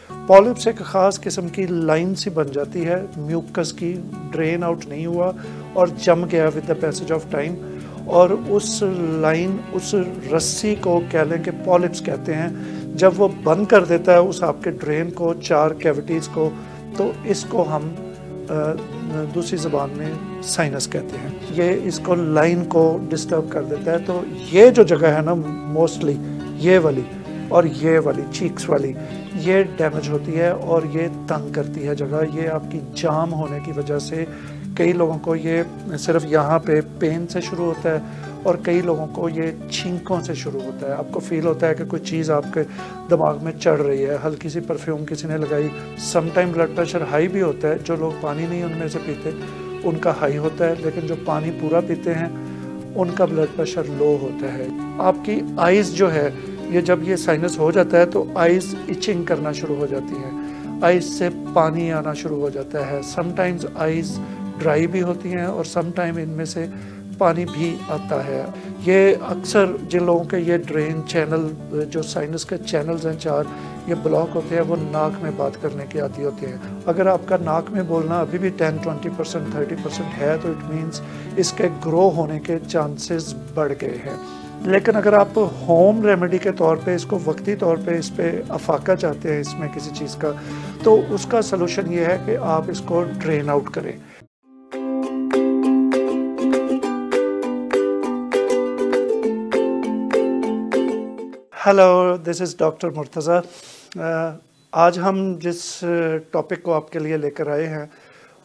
Polyps एक ख़ास किस्म की लाइन सी बन जाती है म्यूकस की, ड्रेन आउट नहीं हुआ और जम गया with the passage of time, और उस लाइन, उस रस्सी को कह लें कि पॉलिप्स कहते हैं। जब वो बंद कर देता है उस आपके ड्रेन को, 4 कैविटीज़ को, तो इसको हम दूसरी ज़बान में साइनस कहते हैं। ये इसको लाइन को डिस्टर्ब कर देता है। तो ये जो जगह है ना, मोस्टली ये वाली और ये वाली चीक्स वाली, ये डैमेज होती है और ये तंग करती है जगह। ये आपकी जाम होने की वजह से कई लोगों को ये सिर्फ यहाँ पे पेन से शुरू होता है और कई लोगों को ये छींकों से शुरू होता है। आपको फील होता है कि कोई चीज़ आपके दिमाग में चढ़ रही है, हल्की सी परफ्यूम किसी ने लगाई। Some time blood pressure high भी होता है। जो लोग पानी नहीं उनमें से पीते उनका हाई होता है, लेकिन जो पानी पूरा पीते हैं उनका ब्लड प्रेशर लो होता है। आपकी आइज़ जो है, ये जब ये साइनस हो जाता है तो आइज़ इचिंग करना शुरू हो जाती है, आइज़ से पानी आना शुरू हो जाता है। समटाइम्स आइज़ ड्राई भी होती हैं और समटाइम इनमें से पानी भी आता है। ये अक्सर जिन लोगों के ये ड्रेन चैनल, जो साइनस के चैनल्स हैं 4, ये ब्लॉक होते हैं, वो नाक में बात करने की आदी होती हैं। अगर आपका नाक में बोलना अभी भी 10-20%, 30% है तो इट मीन्स इसके ग्रो होने के चांसेस बढ़ गए हैं। लेकिन अगर आप होम रेमेडी के तौर पे इसको वक्ती तौर पे इस पे अफाका चाहते हैं इसमें किसी चीज़ का, तो उसका सलूशन ये है कि आप इसको ड्रेन आउट करें। Hello, this is doctor Murtaza. आज हम जिस टॉपिक को आपके लिए लेकर आए हैं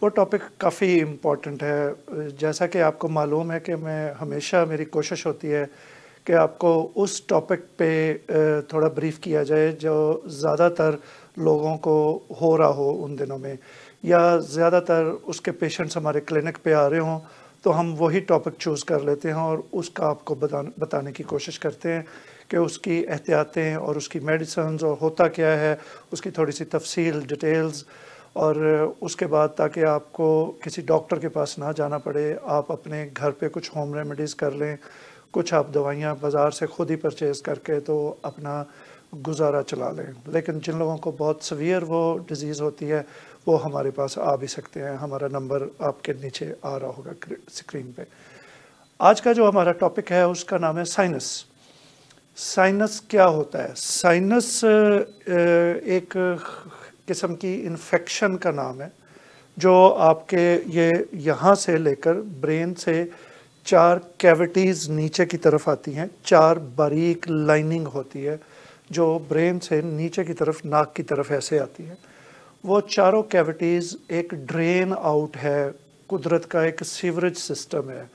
वो टॉपिक काफ़ी इम्पोर्टेंट है। जैसा कि आपको मालूम है कि हमेशा मेरी कोशिश होती है कि आपको उस टॉपिक पे थोड़ा ब्रीफ किया जाए जो ज़्यादातर लोगों को हो रहा हो उन दिनों में, या ज़्यादातर उसके पेशेंट्स हमारे क्लिनिक पे आ रहे हों, तो हम वही टॉपिक चूज़ कर लेते हैं और उसका आपको बताने की कोशिश करते हैं कि उसकी एहतियातें और उसकी मेडिसिन्स और होता क्या है, उसकी थोड़ी सी तफसील, डिटेल्स, और उसके बाद ताकि आपको किसी डॉक्टर के पास ना जाना पड़े, आप अपने घर पे कुछ होम रेमेडीज़ कर लें, कुछ आप दवाइयाँ बाज़ार से ख़ुद ही परचेज़ करके तो अपना गुजारा चला लें। लेकिन जिन लोगों को बहुत सीवियर वो डिज़ीज़ होती है वो हमारे पास आ भी सकते हैं। हमारा नंबर आपके नीचे आ रहा होगा स्क्रीन पे। आज का जो हमारा टॉपिक है उसका नाम है साइनस। साइनस क्या होता है? साइनस एक किस्म की इन्फेक्शन का नाम है जो आपके ये यहाँ से लेकर ब्रेन से 4 कैविटीज़ नीचे की तरफ आती हैं। 4 बारीक लाइनिंग होती है जो ब्रेन से नीचे की तरफ, नाक की तरफ ऐसे आती है। वो चारों कैविटीज़ एक ड्रेन आउट है, कुदरत का एक सीवरेज सिस्टम है।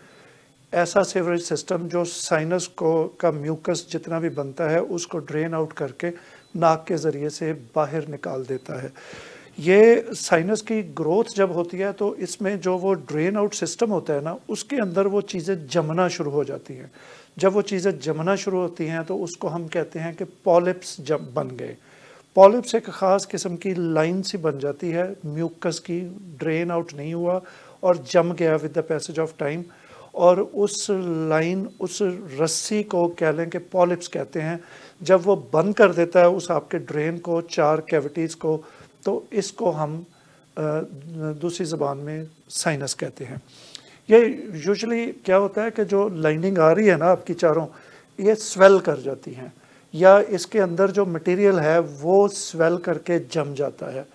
ऐसा सीवरेज सिस्टम जो साइनस का म्यूकस जितना भी बनता है उसको ड्रेन आउट करके नाक के ज़रिए से बाहर निकाल देता है। ये साइनस की ग्रोथ जब होती है तो इसमें जो वो ड्रेन आउट सिस्टम होता है ना, उसके अंदर वो चीज़ें जमना शुरू हो जाती हैं। जब वो चीज़ें जमना शुरू होती हैं तो उसको हम कहते हैं कि पॉलिप्स जब बन गए। पॉलिप्स एक ख़ास किस्म की लाइन सी बन जाती है म्यूकस की, ड्रेन आउट नहीं हुआ और जम गया with the passage of time, और उस लाइन, उस रस्सी को कह लें कि पॉलिप्स कहते हैं। जब वो बंद कर देता है उस आपके ड्रेन को, 4 कैविटीज़ को, तो इसको हम दूसरी ज़बान में साइनस कहते हैं। ये यूजुअली क्या होता है कि जो लाइनिंग आ रही है ना आपकी चारों, ये स्वेल कर जाती हैं या इसके अंदर जो मटेरियल है वो स्वेल करके जम जाता है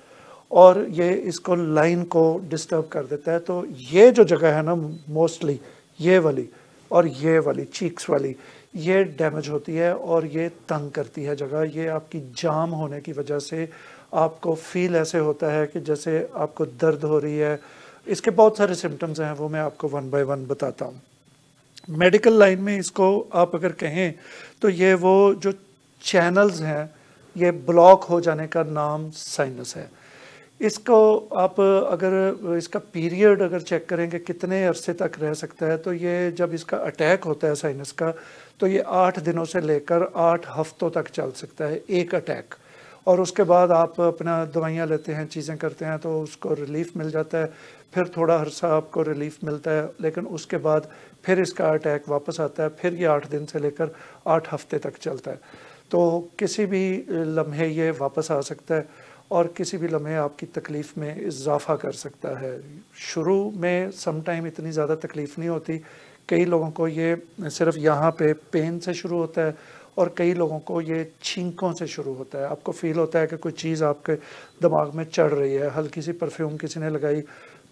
और ये इसको लाइन को डिस्टर्ब कर देता है। तो ये जो जगह है ना, मोस्टली ये वाली और ये वाली चीक्स वाली, ये डैमेज होती है और ये तंग करती है जगह। ये आपकी जाम होने की वजह से आपको फील ऐसे होता है कि जैसे आपको दर्द हो रही है। इसके बहुत सारे सिम्टम्स हैं, वो मैं आपको 1 बाय 1 बताता हूँ। मेडिकल लाइन में इसको आप अगर कहें तो ये वो जो चैनल्स हैं, ये ब्लॉक हो जाने का नाम साइनस है। इसको आप अगर इसका पीरियड अगर चेक करें कि कितने अरसे तक रह सकता है, तो ये जब इसका अटैक होता है साइनस का, तो ये 8 दिनों से लेकर 8 हफ्तों तक चल सकता है एक अटैक। और उसके बाद आप अपना दवाइयाँ लेते हैं, चीज़ें करते हैं तो उसको रिलीफ मिल जाता है। फिर थोड़ा अरसा आपको रिलीफ मिलता है, लेकिन उसके बाद फिर इसका अटैक वापस आता है। फिर ये 8 दिन से लेकर 8 हफ्ते तक चलता है। تو کسی بھی لمحے یہ واپس آ سکتا ہے اور کسی بھی لمحے آپ کی تکلیف میں اضافہ کر سکتا ہے۔ شروع میں سم ٹائم اتنی زیادہ تکلیف نہیں ہوتی، کئی لوگوں کو یہ صرف یہاں پہ پین سے شروع ہوتا ہے اور کئی لوگوں کو یہ چھینکوں سے شروع ہوتا ہے۔ آپ کو فیل ہوتا ہے کہ کوئی چیز آپ کے دماغ میں چڑھ رہی ہے، ہلکی سی پرفیوم کسی نے لگائی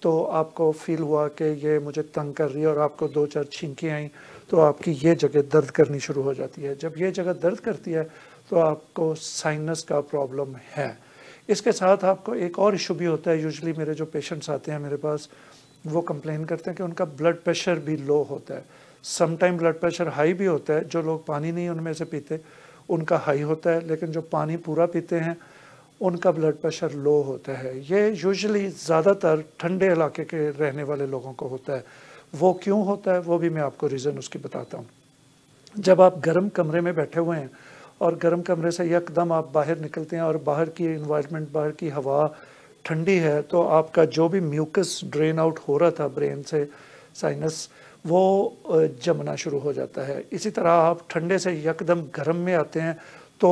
تو آپ کو فیل ہوا کہ یہ مجھے تنگ کر رہی ہے اور آپ کو 2-4 چھینکیں آئیں تو آپ کی یہ جگہ درد کرنی شروع ہو جاتی ہے۔ جب یہ جگہ درد کرتی ہے تو آپ کو سائنس کا پرابلم ہے۔ اس کے ساتھ آپ کو ایک اور ایشو بھی ہوتا ہے۔ یوزلی میرے جو پیشنٹس آتے ہیں میرے پاس وہ کمپلین کرتے ہیں کہ ان کا بلڈ پریشر بھی لو ہوتا ہے۔ Some time blood pressure high بھی ہوتا ہے، جو لوگ پانی نہیں ان میں سے پیتے ان کا ہائی ہوتا ہے، لیکن جو پانی پورا پیتے ہیں ان کا بلڈ پریشر لو ہوتا ہے۔ یہ یوزلی زیادہ تر ٹھنڈے علاقے کے رہنے والے لوگوں کو ہوتا ہے۔ وہ کیوں ہوتا ہے وہ بھی میں آپ کو ریزن اس کی بتاتا ہوں۔ جب آپ گرم کمرے میں بیٹھے ہوئے ہیں اور گرم کمرے سے یک دم آپ باہر نکلتے ہیں اور باہر کی انوائرمنٹ، باہر کی ہوا ٹھنڈی ہے، تو آپ کا جو بھی میوکس ڈرین آؤٹ ہو رہا تھا برین سے، سائنس، وہ جمنا شروع ہو جاتا ہے۔ اسی طرح آپ ٹھنڈے سے یک دم گرم میں آتے ہیں تو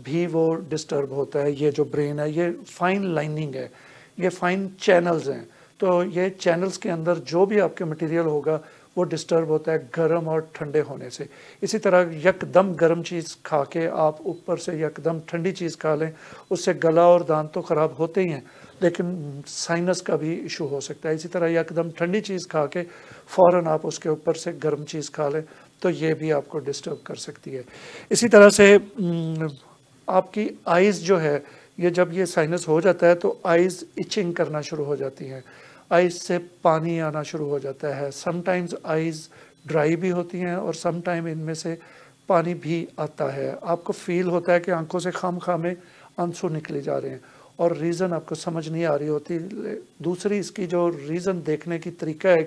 بھی وہ ڈسٹرب ہوتا ہے۔ یہ جو برین ہے یہ فائن لائننگ ہے، یہ فائن چینلز ہیں، تو یہ چینلز کے اندر جو بھی آپ کے مٹیریل ہوگا وہ ڈسٹرب ہوتا ہے گرم اور ٹھنڈے ہونے سے۔ اسی طرح یک دم گرم چیز کھا کے آپ اوپر سے یک دم ٹھنڈی چیز کھا لیں، اس سے گلا اور دانت تو خراب ہوتے ہی ہیں لیکن سائنس کا بھی ایشو ہو سکتا ہے۔ اسی طرح یک دم ٹھنڈی چیز کھا کے فوراً آپ اس کے اوپر سے گرم چیز کھا لیں تو یہ بھی آپ کو ڈسٹرب کر سکتی ہے۔ اسی طرح سے آپ کی آئیز جو ہے، یہ جب یہ سائنس ہو جاتا ہے تو آئیز ایچنگ کرنا شروع ہو جاتی ہیں، آئیز سے پانی آنا شروع ہو جاتا ہے۔ سم ٹائمز آئیز ڈرائی بھی ہوتی ہیں اور سم ٹائم ان میں سے پانی بھی آتا ہے۔ آپ کو فیل ہوتا ہے کہ آنکھوں سے خام خامے آنسو نکلے جا رہے ہیں اور ریزن آپ کو سمجھ نہیں آ رہی ہوتی۔ دوسری اس کی جو ریزن دیکھنے کی طریقہ ہے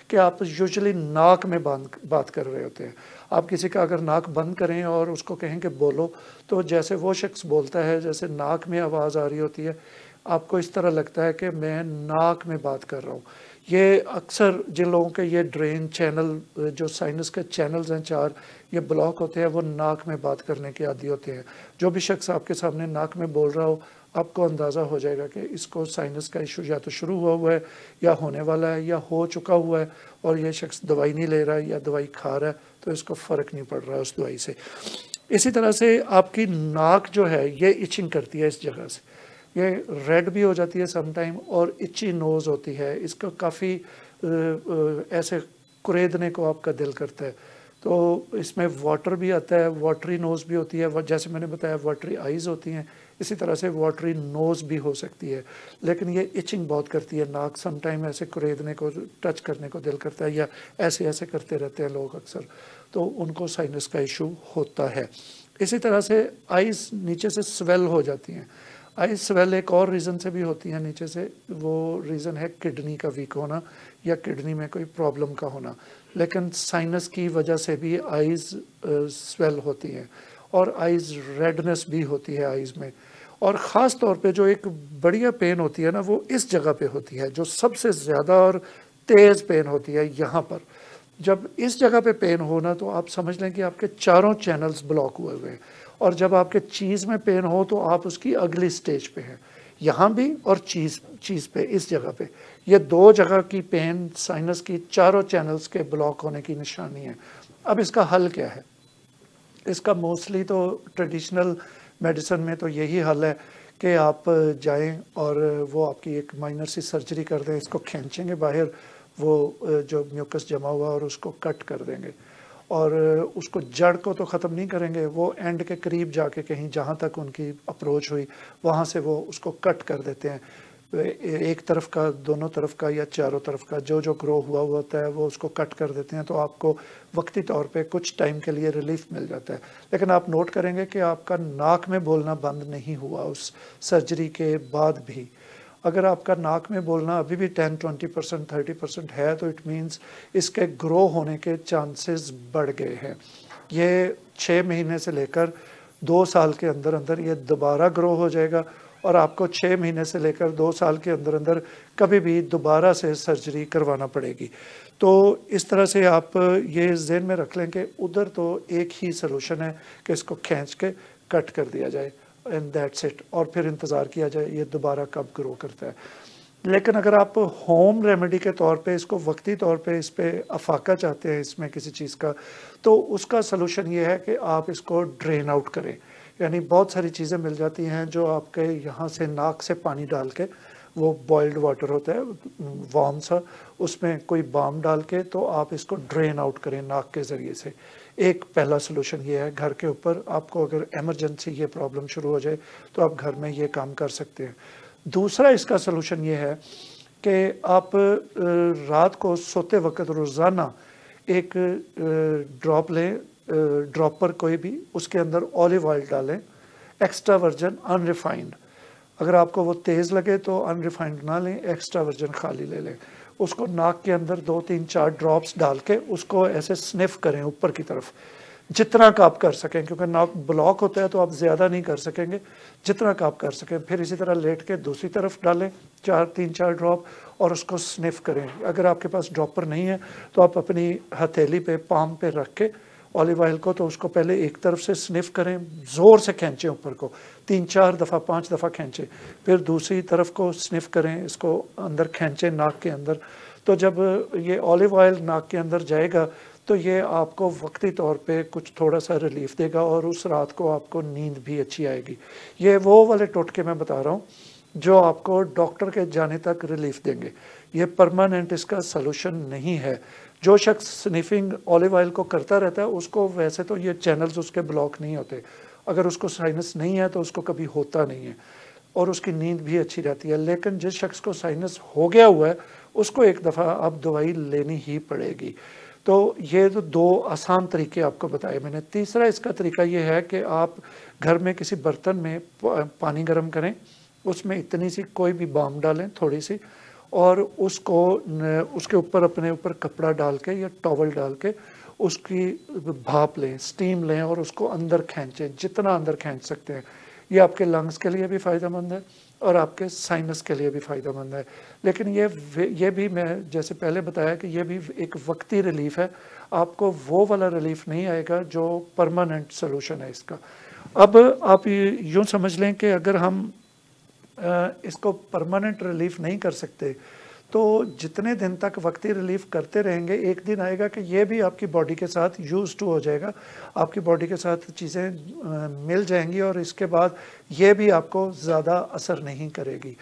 کہ آپ یوزلی ناک میں بات کر رہے ہوتے ہیں۔ آپ کسی کا اگر ناک بند کریں اور اس کو کہیں کہ بولو تو جیسے وہ شخص بولتا ہے، جیسے ناک میں آواز آ رہی ہوتی ہے، آپ کو اس طرح لگتا ہے کہ میں ناک میں بات کر رہا ہوں۔ یہ اکثر جن لوگوں کے یہ ڈرین چینل، جو سائنس کے چینلز ہیں 4، یہ بلاک ہوتے ہیں، وہ ناک میں بات کرنے کے عادی ہوتے ہیں۔ جو بھی شخص آپ کے سامنے ناک میں بول رہا ہو آپ کو اندازہ ہو جائے گا کہ اس کو سائنس کا ایشو یا تو شروع ہوا ہے یا ہونے والا ہے یا ہو چکا ہوا ہے، اور یہ شخص دوائی نہیں لے رہا ہے یا دوائی کھا رہا ہے تو اس کو فرق نہیں پڑ رہا ہے اس دوائی سے۔ اسی طرح سے آپ کی ناک جو ہے یہ ایچنگ کرتی ہے اس جگہ سے، یہ ریڈ بھی ہو جاتی ہے سم ٹائم، اور ایچی نوز ہوتی ہے، اس کو کافی ایسے قریدنے کو آپ کا دل کرتا ہے۔ تو اس میں واٹر بھی آتا ہے، واٹری نوز بھی ہوتی ہے، جیسے میں نے بتایا واٹری آئیز ہوتی ہیں، اسی طرح سے واٹری نوز بھی ہو سکتی ہے، لیکن یہ ایچنگ بہت کرتی ہے۔ ناک سم ٹائم ایسے قریدنے کو، ٹچ کرنے کو دل کرتا ہے، یا ایسے ایسے کرتے رہتے ہیں لوگ اکثر، تو ان کو سائنس کا ایشو ہوتا ہے۔ اسی طرح سے آئیز نیچے سے سویل ہو جاتی ہیں۔ آئیز سویل ایک اور ریزن سے بھی ہوتی ہیں نیچے سے، وہ ریزن ہے کڈنی کا ویک ہونا یا کڈنی میں کوئی پرابلم کا ہونا، لیکن سائنس کی وجہ سے بھی آئیز سویل ہوتی ہیں اور آئیز ریڈنس بھی ہوتی ہے آئیز میں۔ اور خاص طور پہ جو ایک بڑھیا پین ہوتی ہے نا، وہ اس جگہ پہ ہوتی ہے، جو سب سے زیادہ اور تیز پین ہوتی ہے یہاں پر۔ جب اس جگہ پہ پین ہونا تو آپ سمجھ لیں کہ آپ کے چاروں چینلز بلاک ہوئے ہوئے ہیں، اور جب آپ کے چیز میں پین ہو تو آپ اس کی اگلی سٹیج پہ ہیں، یہاں بھی اور چیز پہ، اس جگہ پہ۔ یہ 2 جگہ کی پین سائنس کی چاروں چینلز کے بلاک ہونے کی نشانی ہے۔ اب اس کا حل کیا ہے؟ اس کا موسٹلی تو ٹریڈیشنل میڈیسن میں تو یہی حل ہے کہ آپ جائیں اور وہ آپ کی ایک مائنر سی سرجری کر دیں، اس کو کھینچیں گے باہر، وہ جو میوکس جمع ہوا اور اس کو کٹ کر دیں گے، اور اس کو جڑ کو تو ختم نہیں کریں گے، وہ اینڈ کے قریب جا کے کہیں جہاں تک ان کی اپروچ ہوئی وہاں سے وہ اس کو کٹ کر دیتے ہیں، ایک طرف کا، دونوں طرف کا یا چاروں طرف کا، جو گرو ہوا ہوتا ہے وہ اس کو کٹ کر دیتے ہیں، تو آپ کو وقتی طور پہ کچھ ٹائم کے لیے ریلیف مل جاتا ہے۔ لیکن آپ نوٹ کریں گے کہ آپ کا ناک میں بولنا بند نہیں ہوا اس سرجری کے بعد بھی۔ اگر آپ کا ناک میں بولنا ابھی بھی 10-20%، 30% ہے تو اٹ مینز اس کے گرو ہونے کے چانسز بڑھ گئے ہیں۔ یہ 6 مہینے سے لے کر 2 سال کے اندر اندر یہ دوبارہ گرو ہو جائے گا، اور آپ کو 6 مہینے سے لے کر 2 سال کے اندر اندر کبھی بھی دوبارہ سے سرجری کروانا پڑے گی۔ تو اس طرح سے آپ یہ ذہن میں رکھ لیں کہ ادھر تو ایک ہی سلوشن ہے کہ اس کو کھینچ کے कट कर दिया जाए एंड दैट्स इट, और फिर इंतज़ार किया जाए ये दोबारा कब ग्रो करता है। लेकिन अगर आप होम रेमेडी के तौर पे इसको वक्ती तौर पे इस पे अफाका चाहते हैं इसमें किसी चीज़ का, तो उसका सलूशन ये है कि आप इसको ड्रेन आउट करें। यानी बहुत सारी चीज़ें मिल जाती हैं जो आपके यहाँ से नाक से पानी डाल के, वो बॉइल्ड वाटर होता है वार्म सा, उसमें कोई बाम डाल के तो आप इसको ड्रेन आउट करें नाक के ज़रिए से। एक पहला सलूशन ये है। घर के ऊपर आपको अगर एमरजेंसी ये प्रॉब्लम शुरू हो जाए तो आप घर में ये काम कर सकते हैं। दूसरा इसका सलूशन ये है कि आप रात को सोते वक्त रोज़ाना एक ड्रॉप लें, ड्रॉपर कोई भी, उसके अंदर ऑलिव ऑयल डालें, एक्स्ट्रा वर्जन अनरिफाइंड। अगर आपको वो तेज़ लगे तो अनरिफाइंड ना लें, एक्स्ट्रा वर्जन खाली ले लें। उसको नाक के अंदर 2-3-4 ड्रॉप्स डाल के उसको ऐसे स्निफ करें ऊपर की तरफ, जितना का आप कर सकें, क्योंकि नाक ब्लॉक होता है तो आप ज़्यादा नहीं कर सकेंगे, जितना का आप कर सकें। फिर इसी तरह लेट के दूसरी तरफ डालें 3-4 ड्रॉप और उसको स्निफ करें। अगर आपके पास ड्रॉपर नहीं है तो आप अपनी हथेली पे, पाम पे रख के ऑलिव ऑयल को, तो उसको पहले एक तरफ से स्निफ करें, ज़ोर से खींचें ऊपर को, 3-4 दफ़ा 5 दफ़ा खींचें, फिर दूसरी तरफ को स्निफ करें, इसको अंदर खींचें नाक के अंदर। तो जब ये ऑलिव ऑयल नाक के अंदर जाएगा तो ये आपको वक्ती तौर पे कुछ थोड़ा सा रिलीफ देगा और उस रात को आपको नींद भी अच्छी आएगी। ये वो वाले टोटके मैं बता रहा हूँ जो आपको डॉक्टर के जाने तक रिलीफ देंगे। ये परमानेंट इसका सलूशन नहीं है। जो शख्स स्निफिंग ऑलिव ऑयल को करता रहता है उसको वैसे तो ये चैनल्स उसके ब्लॉक नहीं होते, अगर उसको साइनस नहीं है तो उसको कभी होता नहीं है और उसकी नींद भी अच्छी रहती है। लेकिन जिस शख्स को साइनस हो गया हुआ है उसको एक दफ़ा अब दवाई लेनी ही पड़ेगी। तो ये तो 2 आसान तरीके आपको बताए मैंने। तीसरा इसका तरीका ये है कि आप घर में किसी बर्तन में पानी गर्म करें, उसमें इतनी सी कोई भी बाम डालें थोड़ी सी, और उसको उसके ऊपर अपने ऊपर कपड़ा डाल के या टॉवल डाल के उसकी भाप लें, स्टीम लें और उसको अंदर खींचें, जितना अंदर खींच सकते हैं। ये आपके लंग्स के लिए भी फ़ायदेमंद है और आपके साइनस के लिए भी फ़ायदेमंद है। लेकिन ये भी मैं जैसे पहले बताया कि ये भी एक वक्ती रिलीफ है, आपको वो वाला रिलीफ नहीं आएगा जो परमानेंट सलूशन है इसका। अब आप यूँ समझ लें कि अगर हम इसको परमानेंट रिलीफ नहीं कर सकते तो जितने दिन तक वक्ती रिलीफ करते रहेंगे, एक दिन आएगा कि ये भी आपकी बॉडी के साथ यूज टू हो जाएगा, आपकी बॉडी के साथ चीज़ें मिल जाएंगी और इसके बाद ये भी आपको ज़्यादा असर नहीं करेगी।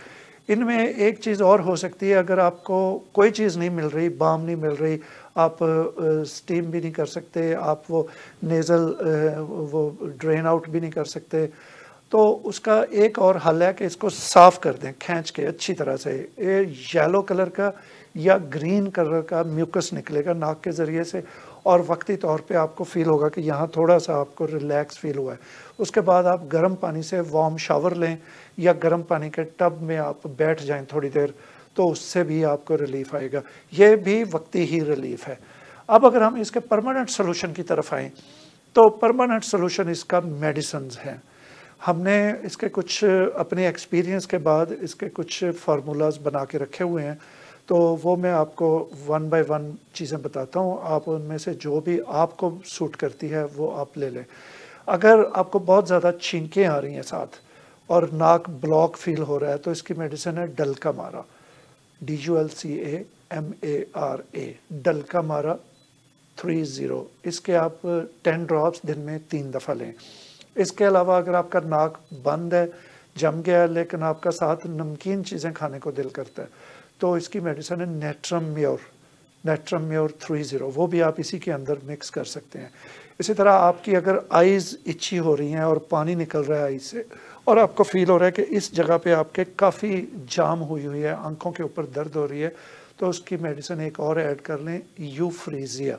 इनमें एक चीज़ और हो सकती है, अगर आपको कोई चीज़ नहीं मिल रही, बाम नहीं मिल रही, आप स्टीम भी नहीं कर सकते, आप वो नेज़ल वो ड्रेन आउट भी नहीं कर सकते, तो उसका एक और हल है कि इसको साफ़ कर दें खींच के अच्छी तरह से। ये येलो कलर का या ग्रीन कलर का म्यूकस निकलेगा नाक के ज़रिए से और वक्ती तौर पे आपको फ़ील होगा कि यहाँ थोड़ा सा आपको रिलैक्स फ़ील हुआ है। उसके बाद आप गर्म पानी से वार्म शावर लें या गर्म पानी के टब में आप बैठ जाएं थोड़ी देर, तो उससे भी आपको रिलीफ आएगा। ये भी वक्ती ही रिलीफ है। अब अगर हम इसके परमानेंट सलूशन की तरफ आएँ तो परमानेंट सलूशन इसका मेडिसिन्स हैं। हमने इसके कुछ अपने एक्सपीरियंस के बाद इसके कुछ फार्मूलाज बना के रखे हुए हैं, तो वो मैं आपको 1 बाय 1 चीज़ें बताता हूँ। आप उनमें से जो भी आपको सूट करती है वो आप ले लें। अगर आपको बहुत ज़्यादा छींकें आ रही हैं साथ और नाक ब्लॉक फील हो रहा है तो इसकी मेडिसिन है डल्कामारा, DULCAMARA, डल्कामारा 30। इसके आप 10 ड्रॉप्स दिन में 3 दफ़ा लें। इसके अलावा अगर आपका नाक बंद है, जम गया है, लेकिन आपका साथ नमकीन चीज़ें खाने को दिल करता है, तो इसकी मेडिसिन है नेट्रम म्योर 30, वो भी आप इसी के अंदर मिक्स कर सकते हैं। इसी तरह आपकी अगर आइज़ इच्छी हो रही हैं और पानी निकल रहा है आइज़ से और आपको फील हो रहा है कि इस जगह पे आपके काफ़ी जाम हुई है, आंखों के ऊपर दर्द हो रही है, तो उसकी मेडिसिन एक और ऐड कर लें, यूफ्रीजिया,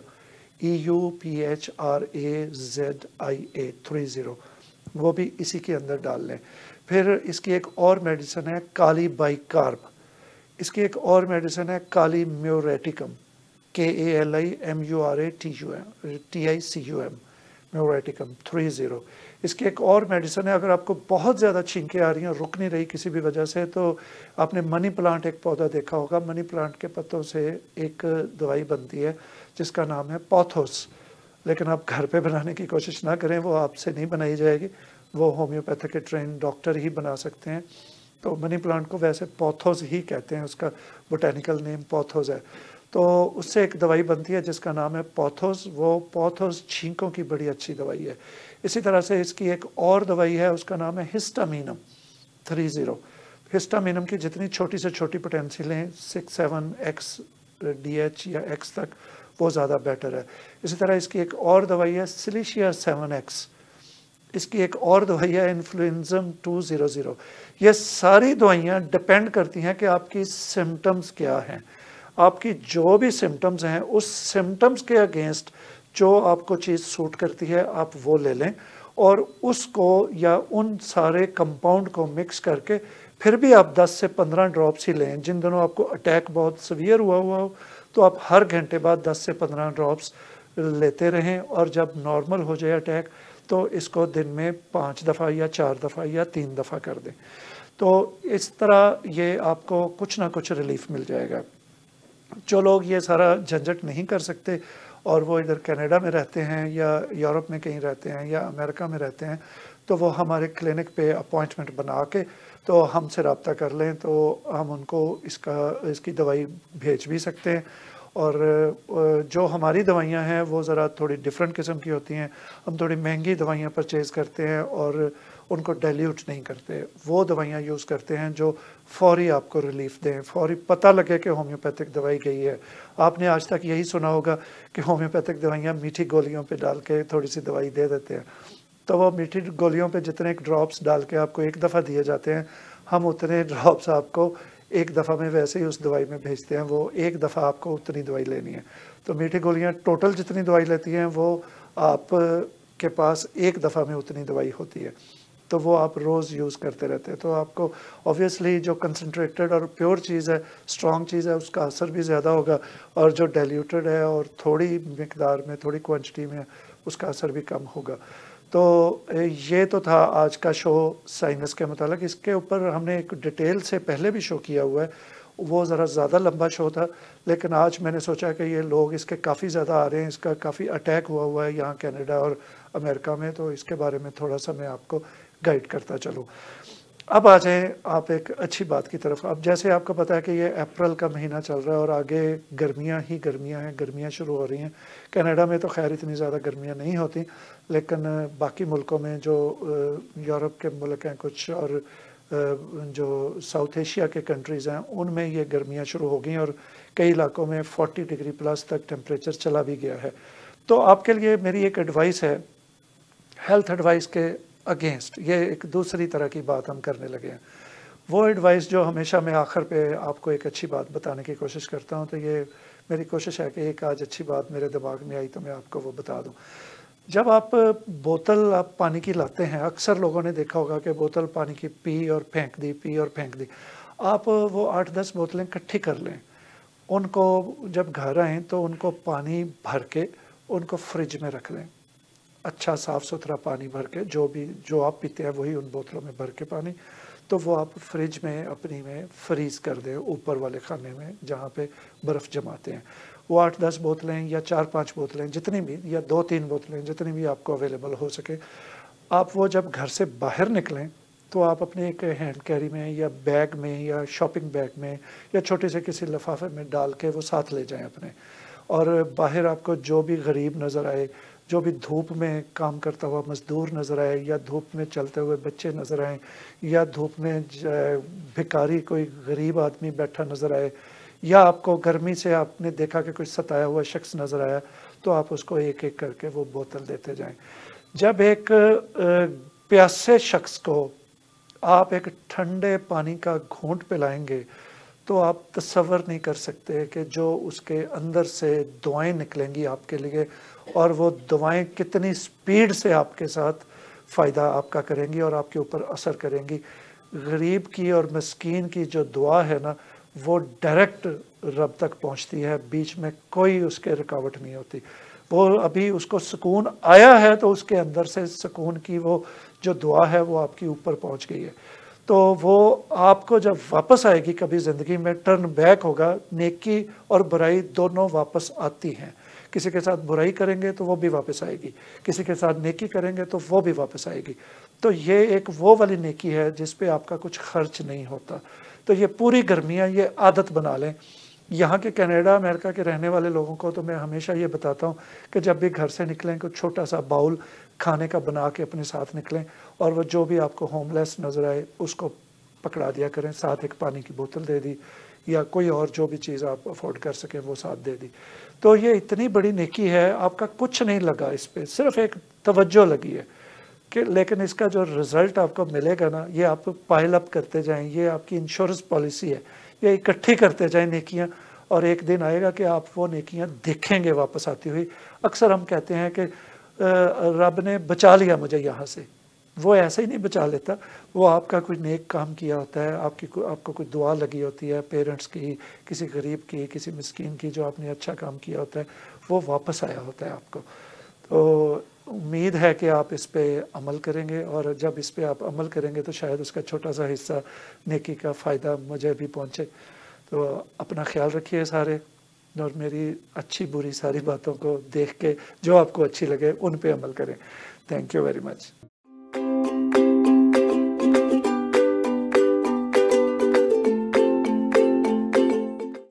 EUPHRAZIA 30, वो भी इसी के अंदर डाल लें। फिर इसकी एक और मेडिसिन है काली बाइकार्ब, इसकी एक और मेडिसिन है काली म्यूरेटिकम, KALIMURATICUM, म्यूरेटिकम 30। इसकी एक और मेडिसिन है, अगर आपको बहुत ज़्यादा छींकें आ रही हैं, रुक नहीं रही किसी भी वजह से, तो आपने मनी प्लांट एक पौधा देखा होगा, मनी प्लांट के पत्तों से एक दवाई बनती है जिसका नाम है पोथोस, लेकिन आप घर पे बनाने की कोशिश ना करें, वो आपसे नहीं बनाई जाएगी, وہ ہومیوپیتھک کے ٹرین ڈاکٹر ہی بنا سکتے ہیں. تو منی پلانٹ کو ویسے پوتھوز ہی کہتے ہیں، اس کا بوٹینیکل نیم پوتھوز ہے. تو اس سے ایک دوائی بنتی ہے جس کا نام ہے پوتھوز. وہ پوتھوز چھینکوں کی بڑی اچھی دوائی ہے. اسی طرح سے اس کی ایک اور دوائی ہے، اس کا نام ہے ہسٹامینم 30. ہسٹامینم کی جتنی چھوٹی سے چھوٹی پوٹینسی لیں 6-7x DH یا X تک، وہ زیادہ بیٹر ہے. اسی طرح اس کی ایک اور دوائی ہے سلیشیا 7x. اس کی ایک اور دوائی ہے انفلوئنزم 200. یہ ساری دوائیاں ڈپینڈ کرتی ہیں کہ آپ کی سمٹمز کیا ہیں. آپ کی جو بھی سمٹمز ہیں اس سمٹمز کے اگینسٹ جو آپ کو چیز سوٹ کرتی ہے آپ وہ لے لیں، اور اس کو یا ان سارے کمپاؤنڈ کو مکس کر کے پھر بھی آپ 10 سے 15 ڈراپس ہی لیں. جن دنوں آپ کو اٹیک بہت سیویئر ہوا ہو تو آپ ہر گھنٹے بعد 10 سے 15 ڈراپس لیتے رہیں، اور جب نارمل ہو جائے اٹیک تو اس کو دن میں 5 دفعہ یا 4 دفعہ یا 3 دفعہ کر دیں. تو اس طرح یہ آپ کو کچھ نہ کچھ ریلیف مل جائے گا. جو لوگ یہ سارا جھنجھٹ نہیں کر سکتے اور وہ ادھر کینیڈا میں رہتے ہیں یا یورپ میں کہیں رہتے ہیں یا امریکہ میں رہتے ہیں، تو وہ ہمارے کلینک پہ اپوائنٹمنٹ بنا کے تو ہم سے رابطہ کر لیں، تو ہم ان کو اس کی دوائی بھیج بھی سکتے ہیں. اور جو ہماری دوائیاں ہیں وہ ذرا تھوڑی ڈفرینٹ قسم کی ہوتی ہیں. ہم تھوڑی مہنگی دوائیاں پرچیز کرتے ہیں اور ان کو ڈیلیوٹ نہیں کرتے. وہ دوائیاں یوز کرتے ہیں جو فوری آپ کو ریلیف دیں، فوری پتہ لگے کہ ہومیوپیتھک دوائی گئی ہے. آپ نے آج تک یہی سنا ہوگا کہ ہومیوپیتھک دوائیاں میٹھی گولیوں پہ ڈال کے تھوڑی سی دوائی دے دیتے ہیں. تو وہ میٹھی گولیوں پہ جتنے ڈراپس ڈال کے آپ کو ایک دفعہ دیے جاتے ہیں، ہم اتنے ڈراپس آپ کو ایک دفعہ میں ویسے ہی اس دوائی میں بھیجتے ہیں. وہ ایک دفعہ آپ کو اتنی دوائی لینی ہے. تو میٹھی گولیاں ٹوٹل جتنی دوائی لیتی ہیں وہ آپ کے پاس ایک دفعہ میں اتنی دوائی ہوتی ہے. تو وہ آپ روز یوز کرتے رہتے ہیں. تو آپ کو اوبویسلی جو کنسنٹریٹڈ اور پیور چیز ہے، اسٹرانگ چیز ہے، اس کا اثر بھی زیادہ ہوگا، اور جو ڈیلیوٹڈ ہے اور تھوڑی مقدار میں تھوڑی کوانٹٹی میں اس کا اثر بھی کم ہوگا. تو یہ تو تھا آج کا شو سائنس کے متعلق. اس کے اوپر ہم نے ایک ڈیٹیل سے پہلے بھی شو کیا ہوا ہے، وہ ذرا زیادہ لمبا شو تھا، لیکن آج میں نے سوچا کہ یہ لوگ اس کے کافی زیادہ آ رہے ہیں، اس کا کافی اٹیک ہوا ہے یہاں کینیڈا اور امریکہ میں، تو اس کے بارے میں تھوڑا سا میں آپ کو گائیڈ کرتا چلوں. اب آ جائیں آپ ایک اچھی بات کی طرف. اب جیسے آپ کو پتہ ہے کہ یہ اپریل کا مہینہ چل رہا ہے اور آگے گرمیاں ہی گرمیاں ہیں، گرمیاں شروع ہو رہی ہیں. کینیڈا میں تو خیر اتنی زیادہ گرمیاں نہیں ہوتی، لیکن باقی ملکوں میں جو یورپ کے ملک ہیں کچھ اور جو ساؤتھ ایشیا کے کنٹریز ہیں ان میں یہ گرمیاں شروع ہو گئی اور کئی علاقوں میں 40 ڈگری پلس تک ٹیمپریچر چلا بھی گیا ہے. تو آپ کے لیے میری ایک ایڈوائس ہے، ہیلتھ ایڈوائس کے اگینسٹ یہ ایک دوسری طرح کی بات ہم کرنے لگے ہیں. وہ ایڈوائس جو ہمیشہ میں آخر پہ آپ کو ایک اچھی بات بتانے کی کوشش کرتا ہوں، تو یہ میری کوشش ہے کہ ایک آج اچھی بات میرے دماغ میں آئی تو میں آپ کو وہ بتا دوں. جب آپ بوتل آپ پانی کی لاتے ہیں، اکثر لوگوں نے دیکھا ہوگا کہ بوتل پانی کی پی اور پھینک دی، پی اور پھینک دی. آپ وہ 8-10 بوتلیں اکٹھی کر لیں، ان کو جب گھر آئیں تو ان کو پانی بھر کے ان کو فریج میں رکھ لیں. اچھا صاف ستھرا پانی بھر کے، جو آپ پیتے ہیں وہی ان بوتلوں میں بھر کے پانی، تو وہ آپ فریج میں اپنی میں فریز کر دیں، اوپر والے خانے میں جہاں پہ برف جماتے ہیں. وہ 8-10 بوتلیں یا 4-5 بوتلیں جتنی بھی، یا 2-3 بوتلیں جتنی بھی آپ کو اویلیبل ہو سکے، آپ وہ جب گھر سے باہر نکلیں تو آپ اپنے ایک ہینڈ کیری میں یا بیگ میں یا شاپنگ بیگ میں یا چھوٹے سے کسی لفافے میں ڈال کے وہ ساتھ لے جائیں اپنے. اور باہر آپ کو جو بھی غریب نظر آئے، جو بھی دھوپ میں کام کرتا ہوا مزدور نظر آئے، یا دھوپ میں چلتے ہوئے بچے نظر آئیں، یا دھوپ میں بھکاری کوئی غریب آدمی بیٹھا نظر آئے، یا آپ کو گرمی سے آپ نے دیکھا کہ کوئی ستایا ہوا شخص نظر آیا، تو آپ اس کو ایک ایک کر کے وہ بوتل دیتے جائیں. جب ایک پیاسے شخص کو آپ ایک ٹھنڈے پانی کا گھونٹ پلائیں گے تو آپ تصور نہیں کر سکتے کہ جو اس کے اندر سے دعائیں نکلیں گی آپ کے لیے، اور وہ دعائیں کتنی سپیڈ سے آپ کے ساتھ فائدہ آپ کا کریں گی اور آپ کے اوپر اثر کریں گی. غریب کی اور مسکین کی جو دعا ہے نا، وہ ڈائریکٹ رب تک پہنچتی ہے، بیچ میں کوئی اس کے رکاوٹ نہیں ہوتی. وہ ابھی اس کو سکون آیا ہے تو اس کے اندر سے سکون کی وہ جو دعا ہے وہ آپ کی اوپر پہنچ گئی ہے. تو وہ آپ کو جب واپس آئے گی کبھی زندگی میں، ٹرن بیک ہوگا، نیکی اور برائی دونوں واپس آتی ہیں، किसी के साथ बुराई करेंगे तो वो भी वापस आएगी, किसी के साथ नेकी करेंगे तो वो भी वापस आएगी। तो ये एक वो वाली नेकी है जिस पे आपका कुछ खर्च नहीं होता। तो ये पूरी गर्मियाँ ये आदत बना लें। यहाँ के कनाडा अमेरिका के रहने वाले लोगों को तो मैं हमेशा ये बताता हूँ कि जब भी घर से निकलें कोई छोटा सा बाउल खाने का बना के अपने साथ निकलें, और वो जो भी आपको होमलेस नज़र आए उसको पकड़ा दिया करें, साथ एक पानी की बोतल दे दी या कोई और जो भी चीज़ आप अफोर्ड कर सकें वो साथ दे दी। तो ये इतनी बड़ी नेकी है, आपका कुछ नहीं लगा इस पर, सिर्फ एक तवज्जो लगी है कि, लेकिन इसका जो रिज़ल्ट आपको मिलेगा ना, ये आप पाइल अप करते जाएं, ये आपकी इंश्योरेंस पॉलिसी है, ये इकट्ठी करते जाएं नेकियां, और एक दिन आएगा कि आप वो नेकियां देखेंगे वापस आती हुई। अक्सर हम कहते हैं कि रब ने बचा लिया मुझे यहाँ से, वो ऐसे ही नहीं बचा लेता, वो आपका कोई नेक काम किया होता है, आपको कोई दुआ लगी होती है पेरेंट्स की, किसी गरीब की, किसी मिस्कीन की, जो आपने अच्छा काम किया होता है वो वापस आया होता है आपको। तो उम्मीद है कि आप इस पे अमल करेंगे, और जब इस पे आप अमल करेंगे तो शायद उसका छोटा सा हिस्सा नेकी का फ़ायदा मुझे भी पहुँचे। तो अपना ख्याल रखिए सारे, और मेरी अच्छी बुरी सारी बातों को देख के जो आपको अच्छी लगे उन पे अमल करें। Thank you very much.